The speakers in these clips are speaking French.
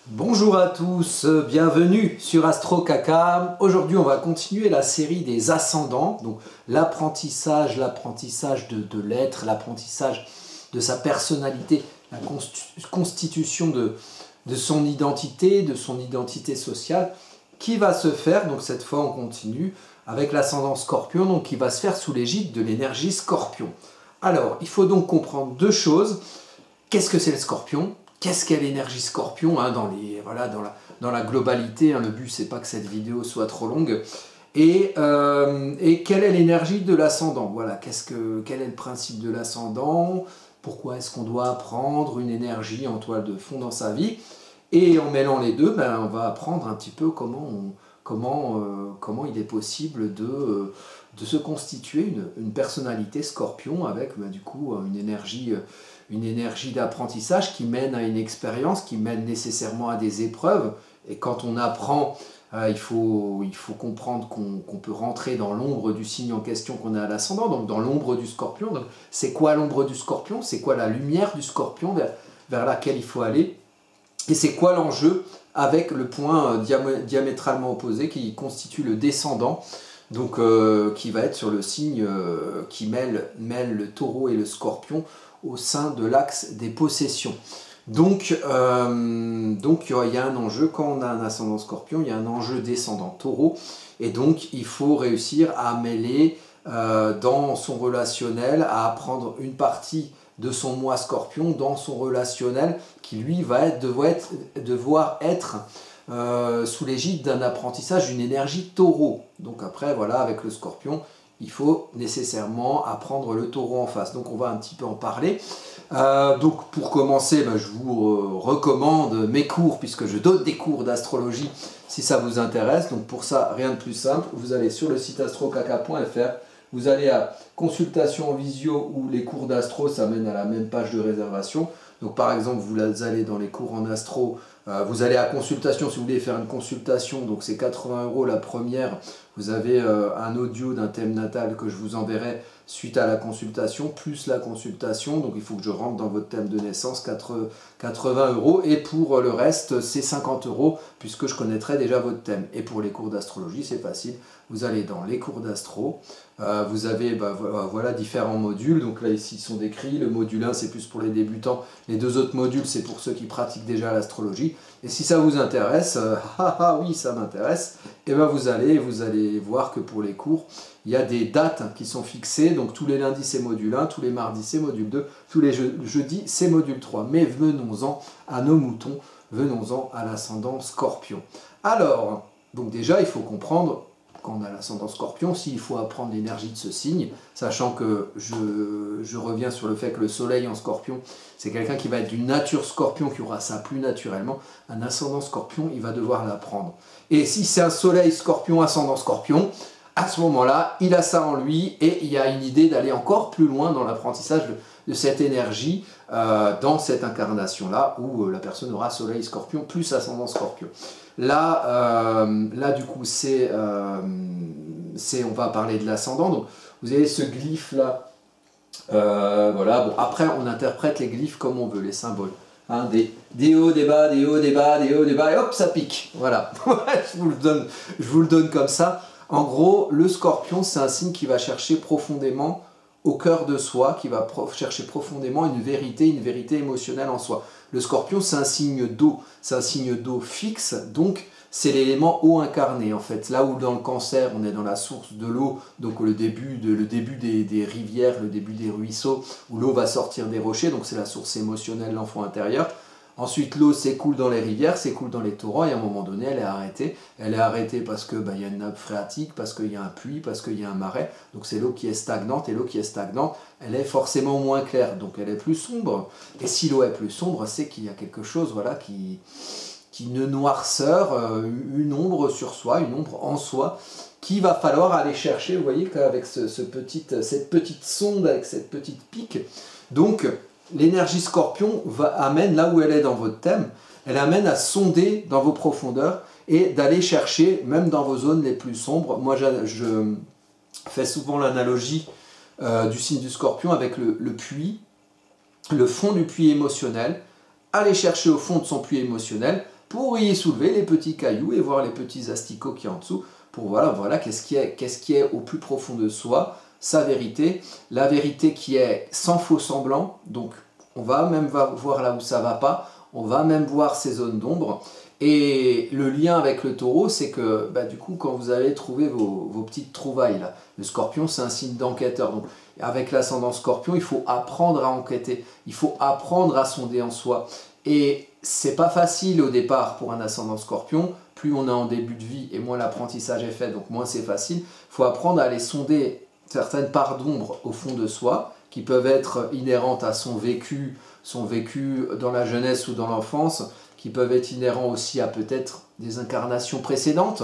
Bonjour à tous, bienvenue sur Astro Kaka. Aujourd'hui, on va continuer la série des ascendants, donc l'apprentissage de l'être, l'apprentissage de sa personnalité, la constitution de son identité sociale, qui va se faire, donc cette fois on continue, avec l'ascendant Scorpion, donc qui va se faire sous l'égide de l'énergie Scorpion. Alors, il faut donc comprendre deux choses. Qu'est-ce que c'est le Scorpion ? Qu'est-ce qu'est l'énergie Scorpion dans la globalité, le but c'est pas que cette vidéo soit trop longue. Et quelle est l'énergie de l'ascendant? Voilà, quel est le principe de l'ascendant? Pourquoi est-ce qu'on doit apprendre une énergie en toile de fond dans sa vie? Et en mêlant les deux, on va apprendre un petit peu comment il est possible de se constituer une personnalité Scorpion avec du coup une énergie d'apprentissage qui mène à une expérience, qui mène nécessairement à des épreuves. Et quand on apprend, il faut comprendre qu'on peut rentrer dans l'ombre du signe en question qu'on a à l'ascendant, donc dans l'ombre du Scorpion. Donc, c'est quoi l'ombre du Scorpion? C'est quoi la lumière du Scorpion vers laquelle il faut aller? Et c'est quoi l'enjeu avec le point diamétralement opposé qui constitue le descendant, donc qui va être sur le signe qui mêle le taureau et le scorpion au sein de l'axe des possessions. Donc il y a un enjeu, quand on a un ascendant Scorpion, il y a un enjeu descendant taureau, et donc il faut réussir à mêler dans son relationnel, à apprendre une partie de son moi Scorpion dans son relationnel qui lui va devoir être sous l'égide d'un apprentissage d'une énergie taureau. Donc après voilà, avec le Scorpion, il faut nécessairement apprendre le taureau en face. Donc on va un petit peu en parler. Donc pour commencer, je vous recommande mes cours, puisque je donne des cours d'astrologie si ça vous intéresse. Donc pour ça, rien de plus simple, vous allez sur le site astrokaka.fr, vous allez à consultation en visio ou les cours d'astro, ça mène à la même page de réservation. Donc par exemple, vous allez dans les cours en astro, vous allez à consultation si vous voulez faire une consultation, donc c'est 80 € la première. Vous avez un audio d'un thème natal que je vous enverrai suite à la consultation, plus la consultation, donc il faut que je rentre dans votre thème de naissance, 80 €, et pour le reste c'est 50 € puisque je connaîtrai déjà votre thème. Et pour les cours d'astrologie c'est facile, vous allez dans les cours d'astro, vous avez voilà, différents modules, donc là ici ils sont décrits, le module 1 c'est plus pour les débutants, les deux autres modules c'est pour ceux qui pratiquent déjà l'astrologie, et si ça vous intéresse, oui ça m'intéresse, et vous allez voir que pour les cours, il y a des dates qui sont fixées, donc tous les lundis c'est module 1, tous les mardis c'est module 2, tous les jeudis c'est module 3, mais venons-en à nos moutons, venons-en à l'ascendant Scorpion. Alors, donc déjà il faut comprendre, quand on a l'ascendant Scorpion, s'il faut apprendre l'énergie de ce signe, sachant que je reviens sur le fait que le soleil en Scorpion, c'est quelqu'un qui va être d'une nature Scorpion, qui aura ça plus naturellement, un ascendant Scorpion, il va devoir l'apprendre. Et si c'est un soleil Scorpion, ascendant Scorpion, à ce moment-là, il a ça en lui, et il y a une idée d'aller encore plus loin dans l'apprentissage de cette énergie, dans cette incarnation-là, où la personne aura soleil Scorpion plus ascendant Scorpion. Là du coup, on va parler de l'ascendant. Donc, vous avez ce glyphe-là. Voilà. Bon, après, on interprète les glyphes comme on veut, les symboles. Des hauts, des bas, des hauts, des bas, des hauts, des bas, et hop, ça pique. Voilà. je vous le donne comme ça. En gros, le Scorpion, c'est un signe qui va chercher profondément au cœur de soi, qui va chercher profondément une vérité émotionnelle en soi. Le Scorpion, c'est un signe d'eau fixe, donc c'est l'élément eau incarné en fait. Là où dans le Cancer, on est dans la source de l'eau, donc le début des rivières, le début des ruisseaux, où l'eau va sortir des rochers, donc c'est la source émotionnelle, l'enfant intérieur. Ensuite, l'eau s'écoule dans les rivières, s'écoule dans les torrents, et à un moment donné, elle est arrêtée. Elle est arrêtée parce qu'il y a une nappe phréatique, parce qu'il y a un puits, parce qu'il y a un marais. Donc c'est l'eau qui est stagnante, et l'eau qui est stagnante, elle est forcément moins claire, donc elle est plus sombre. Et si l'eau est plus sombre, c'est qu'il y a quelque chose, voilà, une noirceur, une ombre sur soi, une ombre en soi, qu'il va falloir aller chercher, vous voyez, avec cette petite sonde, avec cette petite pique. Donc, l'énergie Scorpion amène là où elle est dans votre thème, elle amène à sonder dans vos profondeurs et d'aller chercher, même dans vos zones les plus sombres. Moi, je fais souvent l'analogie du signe du Scorpion avec le puits, le fond du puits émotionnel, aller chercher au fond de son puits émotionnel pour y soulever les petits cailloux et voir les petits asticots qui y a en dessous, pour voilà qu'est-ce qui est au plus profond de soi, sa vérité, la vérité qui est sans faux semblant, donc on va même voir là où ça ne va pas, on va même voir ces zones d'ombre. Et le lien avec le taureau, c'est que du coup, quand vous allez trouver vos petites trouvailles, là, le scorpion, c'est un signe d'enquêteur. Donc, avec l'ascendant scorpion, il faut apprendre à enquêter, il faut apprendre à sonder en soi. Et c'est pas facile au départ pour un ascendant scorpion. Plus on est en début de vie et moins l'apprentissage est fait, donc moins c'est facile. Il faut apprendre à aller sonder certaines parts d'ombre au fond de soi, qui peuvent être inhérentes à son vécu dans la jeunesse ou dans l'enfance, qui peuvent être inhérents aussi à peut-être des incarnations précédentes,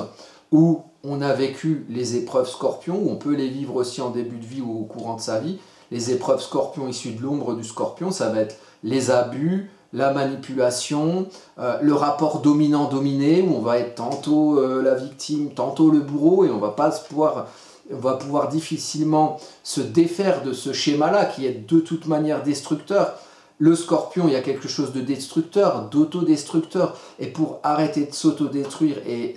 où on a vécu les épreuves scorpions, où on peut les vivre aussi en début de vie ou au courant de sa vie. Les épreuves scorpions issues de l'ombre du scorpion, ça va être les abus, la manipulation, le rapport dominant-dominé, où on va être tantôt la victime, tantôt le bourreau, et on va pouvoir difficilement se défaire de ce schéma-là, qui est de toute manière destructeur. Le scorpion, il y a quelque chose de destructeur, d'autodestructeur. Et pour arrêter de s'autodétruire et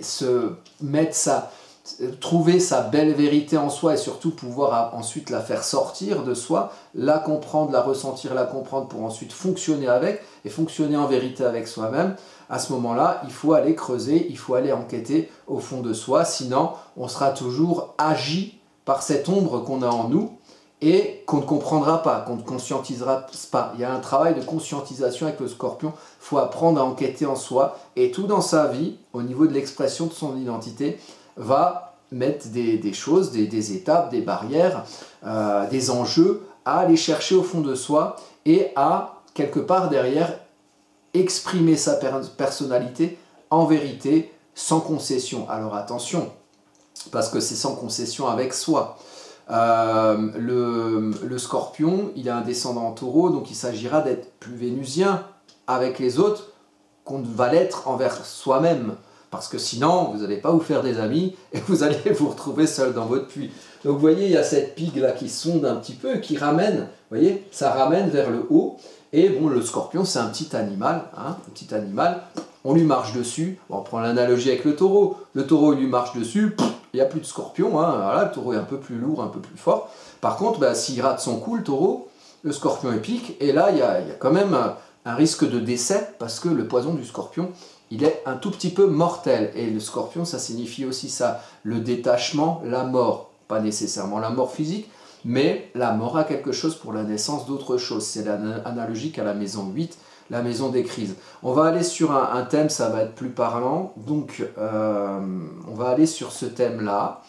trouver sa belle vérité en soi et surtout pouvoir ensuite la faire sortir de soi, la comprendre, la ressentir, la comprendre pour ensuite fonctionner avec et fonctionner en vérité avec soi-même, à ce moment-là, il faut aller creuser, il faut aller enquêter au fond de soi. Sinon, on sera toujours agi par cette ombre qu'on a en nous, et qu'on ne comprendra pas, qu'on ne conscientisera pas. Il y a un travail de conscientisation avec le scorpion. Il faut apprendre à enquêter en soi. Et tout dans sa vie, au niveau de l'expression de son identité, va mettre des choses, des étapes, des barrières, des enjeux à aller chercher au fond de soi et à, quelque part derrière, exprimer sa personnalité en vérité, sans concession. Alors attention, parce que c'est sans concession avec soi. Le scorpion, il a un descendant en taureau, donc il s'agira d'être plus vénusien avec les autres qu'on ne va l'être envers soi-même. Parce que sinon, vous n'allez pas vous faire des amis et vous allez vous retrouver seul dans votre puits. Donc vous voyez, il y a cette pigue là qui sonde un petit peu, qui ramène, vous voyez, ça ramène vers le haut. Et bon, le scorpion, c'est un petit animal, hein, un petit animal. On lui marche dessus. Bon, on prend l'analogie avec le taureau. Le taureau, il lui marche dessus. Il n'y a plus de scorpion, hein, voilà, le taureau est un peu plus lourd, un peu plus fort. Par contre, s'il rate son coup, le taureau, le scorpion est pique, et là, il y a quand même un risque de décès, parce que le poison du scorpion, il est un tout petit peu mortel. Et le scorpion, ça signifie aussi ça, le détachement, la mort. Pas nécessairement la mort physique, mais la mort a quelque chose pour la naissance d'autre chose. C'est analogique à la maison 8, la maison des crises. On va aller sur un thème, ça va être plus parlant. Donc, on va aller sur ce thème-là,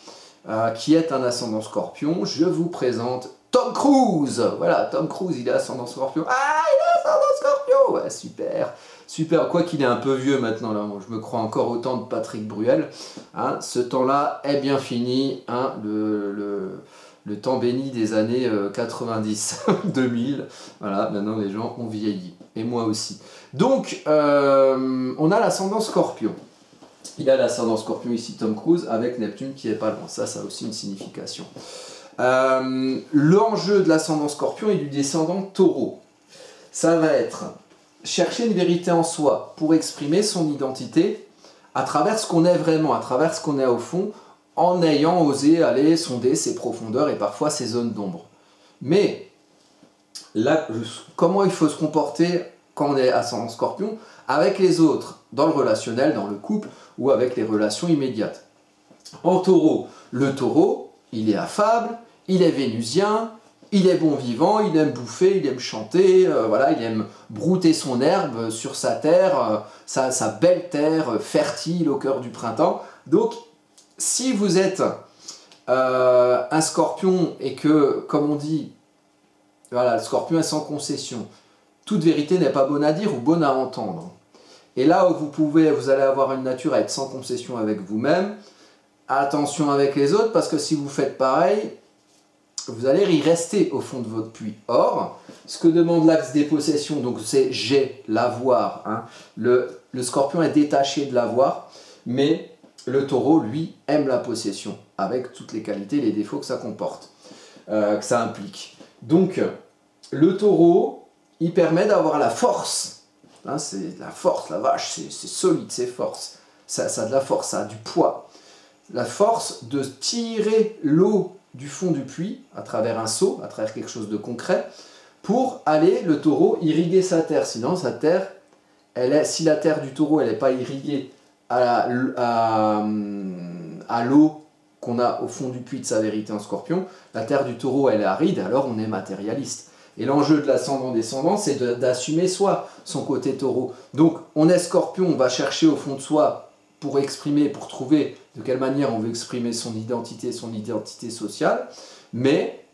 qui est un ascendant scorpion. Je vous présente Tom Cruise. Voilà, Tom Cruise, il est ascendant scorpion. Ah, il est ascendant scorpion. Ouais, super. Super, quoi qu'il est un peu vieux maintenant, là. Je me crois encore au temps de Patrick Bruel. Hein, ce temps-là est bien fini. Hein, le temps béni des années 90, 2000. Voilà, maintenant les gens ont vieilli. Et moi aussi. Donc, on a l'ascendant scorpion. Il a l'ascendant scorpion ici, Tom Cruise, avec Neptune qui est pas loin. Ça a aussi une signification. L'enjeu de l'ascendant scorpion et du descendant taureau. Ça va être chercher une vérité en soi pour exprimer son identité à travers ce qu'on est vraiment, à travers ce qu'on est au fond, en ayant osé aller sonder ses profondeurs et parfois ses zones d'ombre. Mais là, comment il faut se comporter quand on est ascendant scorpion avec les autres, dans le relationnel, dans le couple ou avec les relations immédiates. En taureau, le taureau, il est affable, il est vénusien, il est bon vivant, il aime bouffer, il aime chanter, voilà, il aime brouter son herbe sur sa terre, sa belle terre fertile au cœur du printemps. Donc, si vous êtes un scorpion et que, comme on dit, voilà, le scorpion est sans concession, toute vérité n'est pas bonne à dire ou bonne à entendre. Et là où vous allez avoir une nature à être sans concession avec vous-même, attention avec les autres, parce que si vous faites pareil, vous allez y rester au fond de votre puits. Or, ce que demande l'axe des possessions, donc c'est j'ai, l'avoir. Hein. Le scorpion est détaché de l'avoir, mais le taureau, lui, aime la possession, avec toutes les qualités et les défauts que ça comporte, que ça implique. Donc, le taureau, il permet d'avoir la force Hein, c'est de la force, la vache, c'est solide, c'est force. Ça a de la force, ça a du poids. La force de tirer l'eau du fond du puits à travers un seau, à travers quelque chose de concret, pour aller, le taureau, irriguer sa terre. Sinon, sa terre, si la terre du taureau n'est pas irriguée à l'eau qu'on a au fond du puits de sa vérité en scorpion, la terre du taureau, elle est aride, alors on est matérialiste. Et l'enjeu de l'ascendant-descendant, c'est d'assumer soi, son côté taureau. Donc, on est scorpion, on va chercher au fond de soi pour exprimer, pour trouver de quelle manière on veut exprimer son identité sociale, mais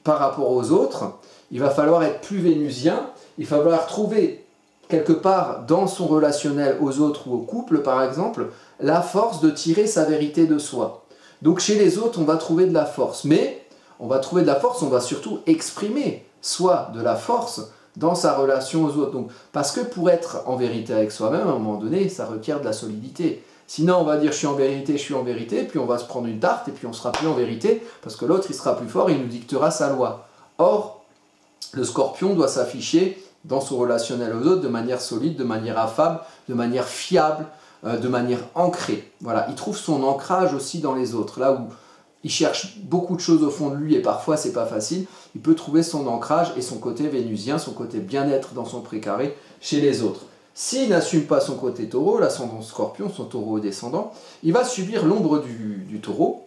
par rapport aux autres, il va falloir être plus vénusien, il va falloir trouver quelque part dans son relationnel aux autres ou au couple, par exemple, la force de tirer sa vérité de soi. Donc chez les autres, on va trouver de la force, mais on va trouver de la force, on va surtout exprimer soit de la force dans sa relation aux autres. Donc, parce que pour être en vérité avec soi-même, à un moment donné, ça requiert de la solidité. Sinon, on va dire je suis en vérité, puis on va se prendre une tarte et puis on sera plus en vérité parce que l'autre il sera plus fort et il nous dictera sa loi. Or, le scorpion doit s'afficher dans son relationnel aux autres de manière solide, de manière affable, de manière fiable, de manière ancrée. Voilà, il trouve son ancrage aussi dans les autres. Là où il cherche beaucoup de choses au fond de lui et parfois c'est pas facile, il peut trouver son ancrage et son côté vénusien, son côté bien-être dans son précaré chez les autres. S'il n'assume pas son côté taureau, l'ascendant scorpion, son taureau descendant, il va subir l'ombre du taureau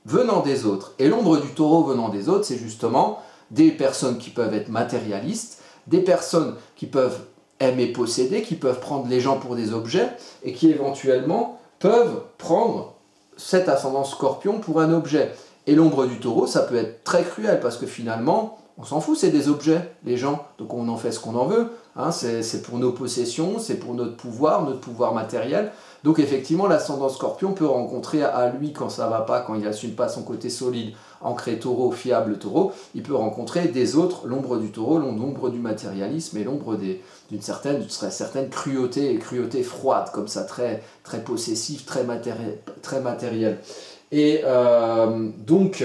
venant des autres. Et l'ombre du taureau venant des autres, c'est justement des personnes qui peuvent être matérialistes, des personnes qui peuvent aimer posséder, qui peuvent prendre les gens pour des objets et qui éventuellement peuvent prendre cet ascendant scorpion pour un objet. Et l'ombre du taureau, ça peut être très cruel parce que finalement, on s'en fout, c'est des objets, les gens. Donc on en fait ce qu'on en veut. Hein, c'est pour nos possessions, c'est pour notre pouvoir matériel. Donc effectivement, l'ascendant scorpion peut rencontrer à lui, quand ça ne va pas, quand il n'assume pas son côté solide, ancré taureau, fiable taureau, il peut rencontrer des autres, l'ombre du taureau, l'ombre du matérialisme et l'ombre d'une certaine cruauté, et cruauté froide, comme ça, très, très possessive, très matérielle. Et donc,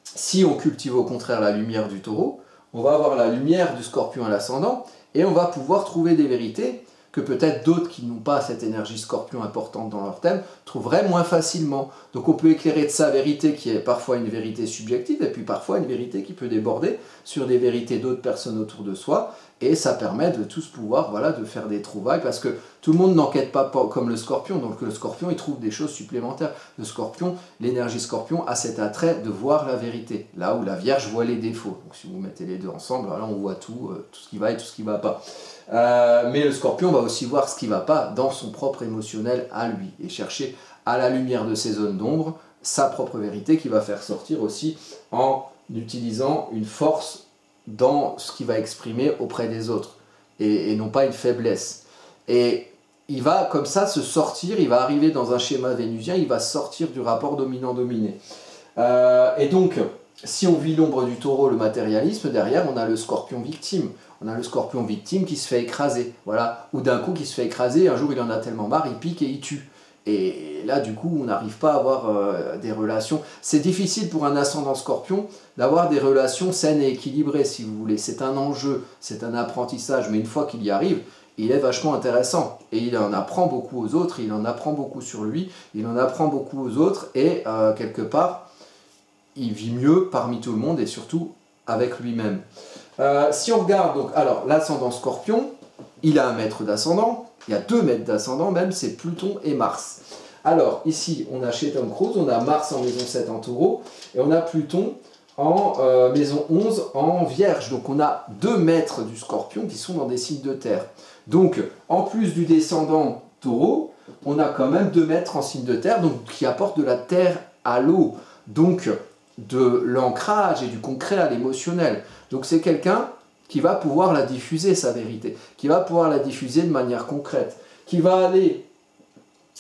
si on cultive au contraire la lumière du taureau, on va avoir la lumière du scorpion à l'ascendant, et on va pouvoir trouver des vérités que peut-être d'autres qui n'ont pas cette énergie scorpion importante dans leur thème trouveraient moins facilement. Donc on peut éclairer de sa vérité qui est parfois une vérité subjective, et puis parfois une vérité qui peut déborder sur des vérités d'autres personnes autour de soi, et ça permet de tous pouvoir de faire des trouvailles, parce que tout le monde n'enquête pas comme le scorpion, donc le scorpion il trouve des choses supplémentaires. Le scorpion, l'énergie scorpion a cet attrait de voir la vérité, là où la Vierge voit les défauts. Donc si vous mettez les deux ensemble, là on voit tout ce qui va et tout ce qui ne va pas. Mais le scorpion va aussi voir ce qui ne va pas dans son propre émotionnel à lui, et chercher à la lumière de ses zones d'ombre sa propre vérité qui va faire sortir aussi en utilisant une force dans ce qu'il va exprimer auprès des autres, et non pas une faiblesse. Et il va comme ça se sortir, il va arriver dans un schéma vénusien, il va sortir du rapport dominant-dominé. Et donc, si on vit l'ombre du taureau, le matérialisme, derrière on a le scorpion victime. On a le scorpion victime qui se fait écraser, voilà, ou d'un coup qui se fait écraser, un jour il en a tellement marre, il pique et il tue. Et là, du coup, on n'arrive pas à avoir des relations. C'est difficile pour un ascendant scorpion d'avoir des relations saines et équilibrées, si vous voulez. C'est un enjeu, c'est un apprentissage, mais une fois qu'il y arrive, il est vachement intéressant. Et il en apprend beaucoup aux autres, il en apprend beaucoup sur lui, il en apprend beaucoup aux autres, et quelque part, il vit mieux parmi tout le monde, et surtout avec lui-même. Si on regarde, donc, alors, l'ascendant scorpion, il a un maître d'ascendant. Il y a 2 maîtres d'ascendant même, c'est Pluton et Mars. Alors, ici, on a chez Tom Cruise, on a Mars en maison 7 en taureau, et on a Pluton en maison 11 en vierge. Donc on a 2 maîtres du scorpion qui sont dans des signes de terre. Donc, en plus du descendant taureau, on a quand même 2 maîtres en signe de terre, donc, qui apportent de la terre à l'eau. Donc, de l'ancrage et du concret à l'émotionnel. Donc c'est quelqu'un qui va pouvoir la diffuser, sa vérité, qui va pouvoir la diffuser de manière concrète, qui va aller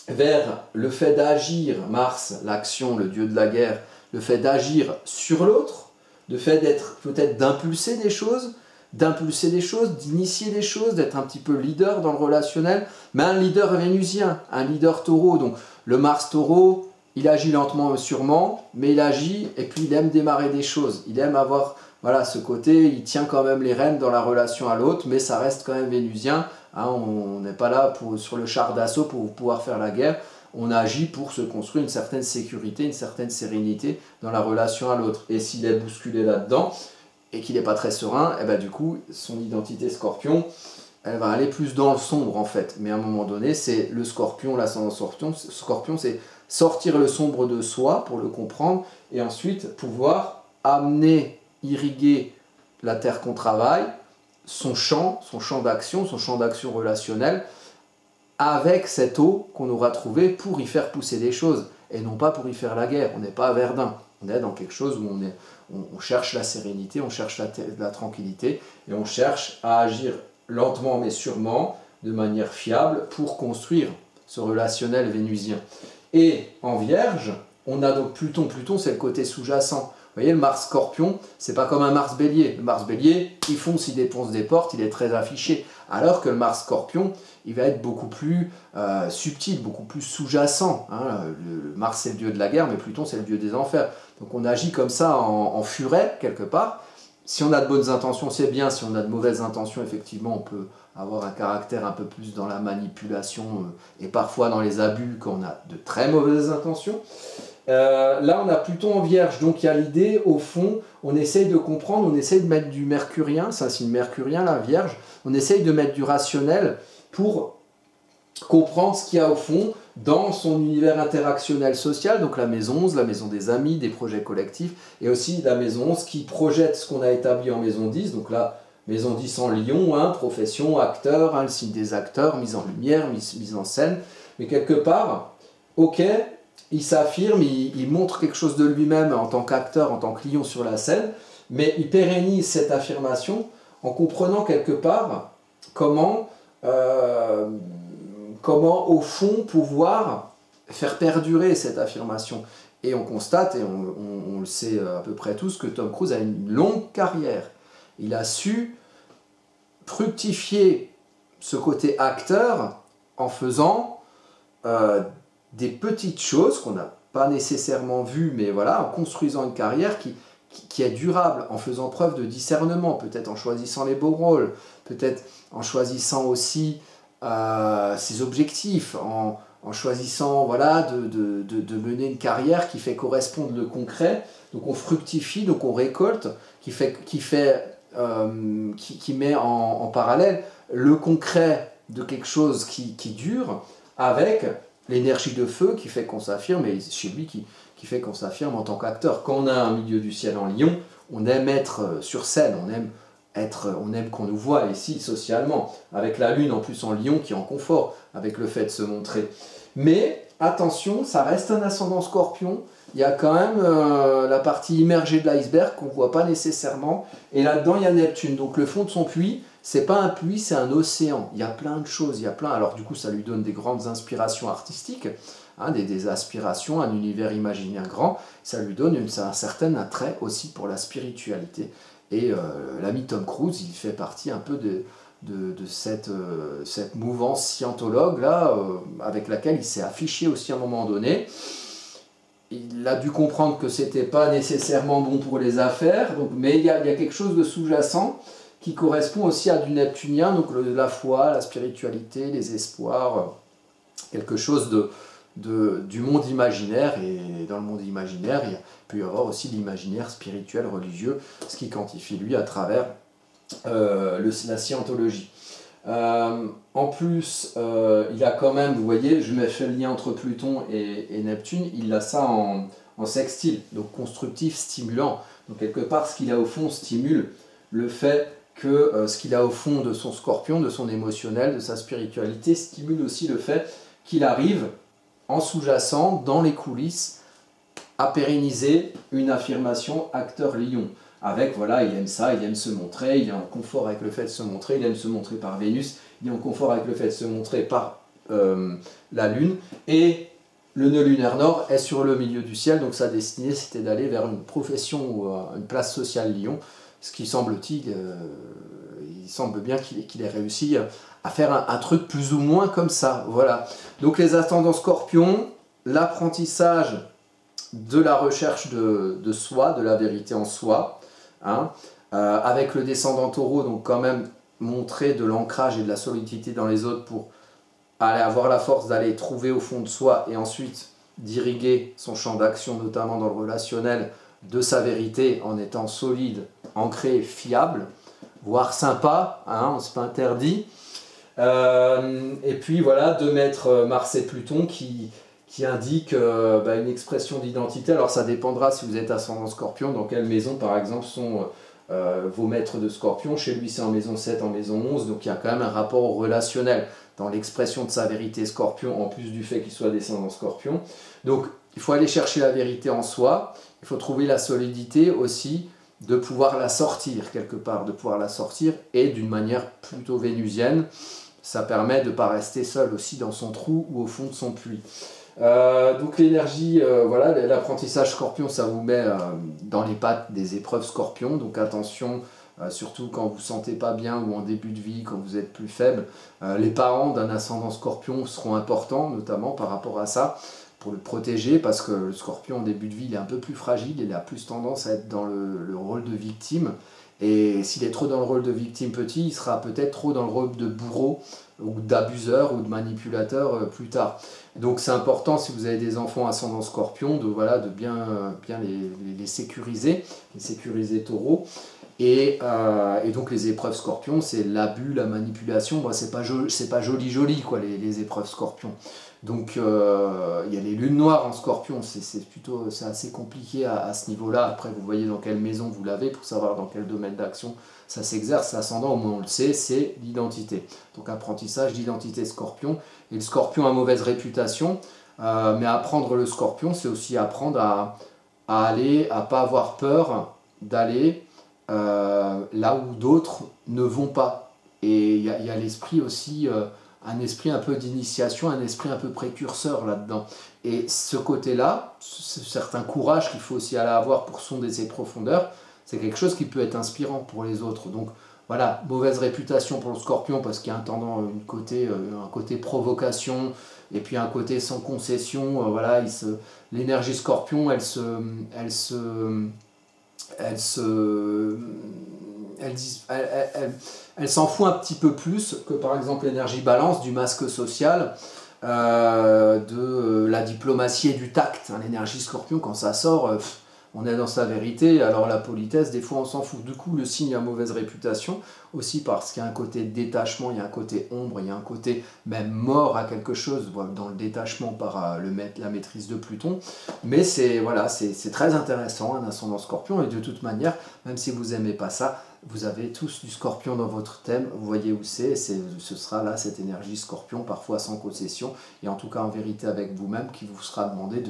vers le fait d'agir, Mars, l'action, le dieu de la guerre, le fait d'agir sur l'autre, le fait d'être peut-être d'impulser des choses, d'initier des choses, d'être un petit peu leader dans le relationnel, mais un leader vénusien, un leader taureau. Donc le Mars taureau, il agit lentement sûrement, mais il agit et puis il aime démarrer des choses, il aime avoir ce côté, il tient quand même les rênes dans la relation à l'autre, mais ça reste quand même vénusien, Hein, on n'est pas là sur le char d'assaut pour pouvoir faire la guerre. On agit pour se construire une certaine sécurité, une certaine sérénité dans la relation à l'autre. Et s'il est bousculé là-dedans et qu'il n'est pas très serein, et ben du coup, son identité scorpion, elle va aller plus dans le sombre en fait. Mais à un moment donné, c'est le scorpion, l'ascendant scorpion, c'est sortir le sombre de soi pour le comprendre et ensuite pouvoir amener, irriguer la terre qu'on travaille, son champ d'action, son champ d'action relationnel, avec cette eau qu'on aura trouvée pour y faire pousser des choses, et non pas pour y faire la guerre. On n'est pas à Verdun, on est dans quelque chose où on cherche la sérénité, on cherche la tranquillité, et on cherche à agir lentement mais sûrement, de manière fiable, pour construire ce relationnel vénusien. Et en Vierge, on a donc Pluton. Pluton, c'est le côté sous-jacent. Vous voyez, le Mars Scorpion, c'est pas comme un Mars Bélier. Le Mars Bélier, il fonce, il défonce des portes, il est très affiché. Alors que le Mars Scorpion, il va être beaucoup plus subtil, beaucoup plus sous-jacent. Hein. Le Mars, c'est le dieu de la guerre, mais Pluton, c'est le dieu des enfers. Donc on agit comme ça en furet, quelque part. Si on a de bonnes intentions, c'est bien. Si on a de mauvaises intentions, effectivement, on peut avoir un caractère un peu plus dans la manipulation et parfois dans les abus quand on a de très mauvaises intentions. Là, on a Pluton en Vierge, donc il y a l'idée, au fond, on essaye de comprendre, on essaye de mettre du mercurien, ça c'est une mercurien, la Vierge, on essaye de mettre du rationnel pour comprendre ce qu'il y a au fond dans son univers interactionnel social, donc la maison 11, la maison des amis, des projets collectifs, et aussi la maison 11 qui projette ce qu'on a établi en maison 10, donc là, maison 10 en Lion, hein, profession, acteur, hein, le signe des acteurs, mise en lumière, mise en scène, mais quelque part, ok, il s'affirme, il montre quelque chose de lui-même en tant qu'acteur, en tant que lion sur la scène, mais il pérennise cette affirmation en comprenant quelque part comment au fond pouvoir faire perdurer cette affirmation. Et on constate, et on le sait à peu près tous, que Tom Cruise a une longue carrière. Il a su fructifier ce côté acteur en faisant des petites choses qu'on n'a pas nécessairement vues, mais voilà, en construisant une carrière qui est durable, en faisant preuve de discernement, peut-être en choisissant les beaux rôles, peut-être en choisissant aussi ses objectifs, en choisissant voilà, de mener une carrière qui fait correspondre le concret, donc on fructifie, donc on récolte, qui met en parallèle le concret de quelque chose qui dure avec l'énergie de feu qui fait qu'on s'affirme, et chez lui qui fait qu'on s'affirme en tant qu'acteur. Quand on a un milieu du ciel en Lion, on aime être sur scène, on aime qu'on nous voit ici socialement, avec la lune en plus en Lion qui est en confort, avec le fait de se montrer. Mais attention, ça reste un ascendant Scorpion, il y a quand même la partie immergée de l'iceberg qu'on ne voit pas nécessairement, et là-dedans il y a Neptune, donc le fond de son puits, c'est pas un puits, c'est un océan. Il y a plein de choses, alors du coup ça lui donne des grandes inspirations artistiques, hein, des aspirations, un univers imaginaire grand, ça lui donne un certain attrait aussi pour la spiritualité. Et l'ami Tom Cruise, il fait partie un peu de cette mouvance scientologue là, avec laquelle il s'est affiché aussi à un moment donné. Il a dû comprendre que c'était pas nécessairement bon pour les affaires, mais il y a quelque chose de sous-jacent qui correspond aussi à du neptunien, donc la foi, la spiritualité, les espoirs, quelque chose du monde imaginaire, et dans le monde imaginaire, il peut y avoir aussi l'imaginaire spirituel, religieux, ce qui quantifie lui à travers la scientologie. En plus, il a quand même, vous voyez, je fais le lien entre Pluton et Neptune, il a ça en sextile, donc constructif, stimulant. Donc quelque part, ce qu'il a au fond stimule le fait que ce qu'il a au fond de son scorpion, de son émotionnel, de sa spiritualité, stimule aussi le fait qu'il arrive en sous-jacent, dans les coulisses, à pérenniser une affirmation acteur-lion. Avec, voilà, il aime ça, il aime se montrer, il est en confort avec le fait de se montrer, il aime se montrer par Vénus, il est en confort avec le fait de se montrer par la Lune, et le nœud lunaire nord est sur le milieu du ciel, donc sa destinée c'était d'aller vers une profession ou une place sociale lion, ce qui semble-t-il, il semble bien qu'il ait réussi à faire un truc plus ou moins comme ça, voilà. Donc les ascendants Scorpion, l'apprentissage de la recherche de soi, de la vérité en soi, hein, avec le descendant Taureau, donc quand même montrer de l'ancrage et de la solidité dans les autres pour aller avoir la force d'aller trouver au fond de soi et ensuite d'irriguer son champ d'action, notamment dans le relationnel, de sa vérité en étant solide, ancré, fiable, voire sympa, hein, c'est pas interdit. Et puis voilà, 2 maîtres Mars et Pluton qui indiquent une expression d'identité. Alors ça dépendra si vous êtes ascendant Scorpion, dans quelle maison par exemple sont vos maîtres de Scorpion. Chez lui c'est en maison 7, en maison 11, donc il y a quand même un rapport au relationnel dans l'expression de sa vérité Scorpion, en plus du fait qu'il soit descendant Scorpion. Donc il faut aller chercher la vérité en soi, il faut trouver la solidité aussi de pouvoir la sortir quelque part, de pouvoir la sortir et d'une manière plutôt vénusienne. Ça permet de ne pas rester seul aussi dans son trou ou au fond de son puits. Donc l'énergie, voilà, l'apprentissage Scorpion, ça vous met dans les pattes des épreuves Scorpion. Donc attention, surtout quand vous ne vous sentez pas bien ou en début de vie, quand vous êtes plus faible. Les parents d'un ascendant Scorpion seront importants, notamment par rapport à ça, pour le protéger, parce que le Scorpion en début de vie, il est un peu plus fragile, il a plus tendance à être dans le rôle de victime. Et s'il est trop dans le rôle de victime petit, il sera peut-être trop dans le rôle de bourreau ou d'abuseur ou de manipulateur plus tard. Donc c'est important, si vous avez des enfants ascendant Scorpion, de bien les sécuriser Taureau. Et donc les épreuves Scorpion, c'est l'abus, la manipulation. Bon, c'est pas joli quoi, les épreuves Scorpion. Donc il y a les lunes noires en Scorpion, c'est assez compliqué à ce niveau-là. Après vous voyez dans quelle maison vous l'avez pour savoir dans quel domaine d'action ça s'exerce. L'ascendant, au moins on le sait, c'est l'identité. Donc apprentissage d'identité Scorpion. Et le Scorpion a mauvaise réputation, mais apprendre le Scorpion, c'est aussi apprendre à pas avoir peur d'aller là où d'autres ne vont pas. Et il y a l'esprit aussi, un esprit un peu d'initiation, un esprit un peu précurseur là-dedans. Et ce côté-là, ce certain courage qu'il faut aussi aller avoir pour sonder ses profondeurs, c'est quelque chose qui peut être inspirant pour les autres. Donc voilà, mauvaise réputation pour le Scorpion parce qu'il y a un côté provocation et puis un côté sans concession. Voilà, l'énergie Scorpion, elle s'en fout un petit peu plus que par exemple l'énergie Balance du masque social, de la diplomatie et du tact. L'énergie Scorpion, quand ça sort, on est dans sa vérité. Alors la politesse, des fois on s'en fout. Du coup le signe a mauvaise réputation, aussi parce qu'il y a un côté détachement, il y a un côté ombre, il y a un côté même mort à quelque chose dans le détachement par la maîtrise de Pluton. Mais c'est très intéressant un ascendant Scorpion, et de toute manière, même si vous n'aimez pas ça, vous avez tous du Scorpion dans votre thème, vous voyez où ce sera là cette énergie Scorpion, parfois sans concession, et en tout cas en vérité avec vous-même, qui vous sera demandé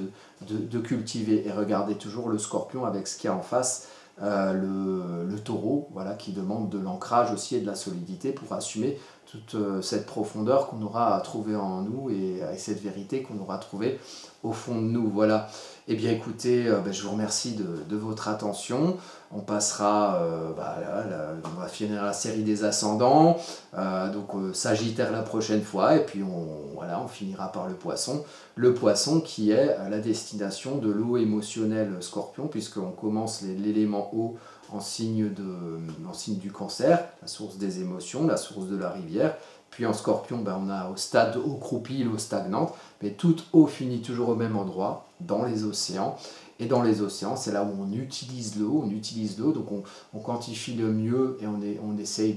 de cultiver. Et regardez toujours le Scorpion avec ce qu'il y a en face, le Taureau, voilà, qui demande de l'ancrage aussi et de la solidité pour assumer toute cette profondeur qu'on aura à trouver en nous et cette vérité qu'on aura trouvée au fond de nous. Voilà. Eh bien écoutez, je vous remercie de votre attention. On passera, on va finir la série des ascendants, Sagittaire la prochaine fois, et puis on finira par le Poisson. Le Poisson qui est la destination de l'eau émotionnelle Scorpion, puisqu'on commence l'élément eau en signe du Cancer, la source des émotions, la source de la rivière. Puis en Scorpion, on a au stade eau croupie, l'eau stagnante, mais toute eau finit toujours au même endroit, dans les océans. Et dans les océans, c'est là où on utilise l'eau, donc on quantifie le mieux et on essaye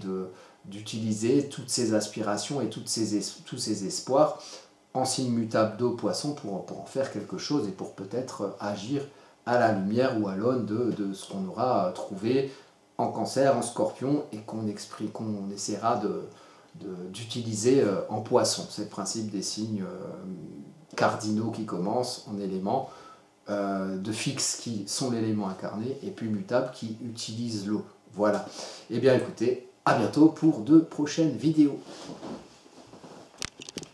d'utiliser toutes ces aspirations et tous ces espoirs en signe mutable d'eau Poisson pour en faire quelque chose et pour peut-être agir à la lumière ou à l'aune de ce qu'on aura trouvé en Cancer, en Scorpion, et qu'on essaiera d'utiliser en Poisson. C'est le principe des signes cardinaux qui commencent en éléments, de fixe qui sont l'élément incarné, et puis mutable qui utilise l'eau. Voilà. Eh bien écoutez, à bientôt pour de prochaines vidéos.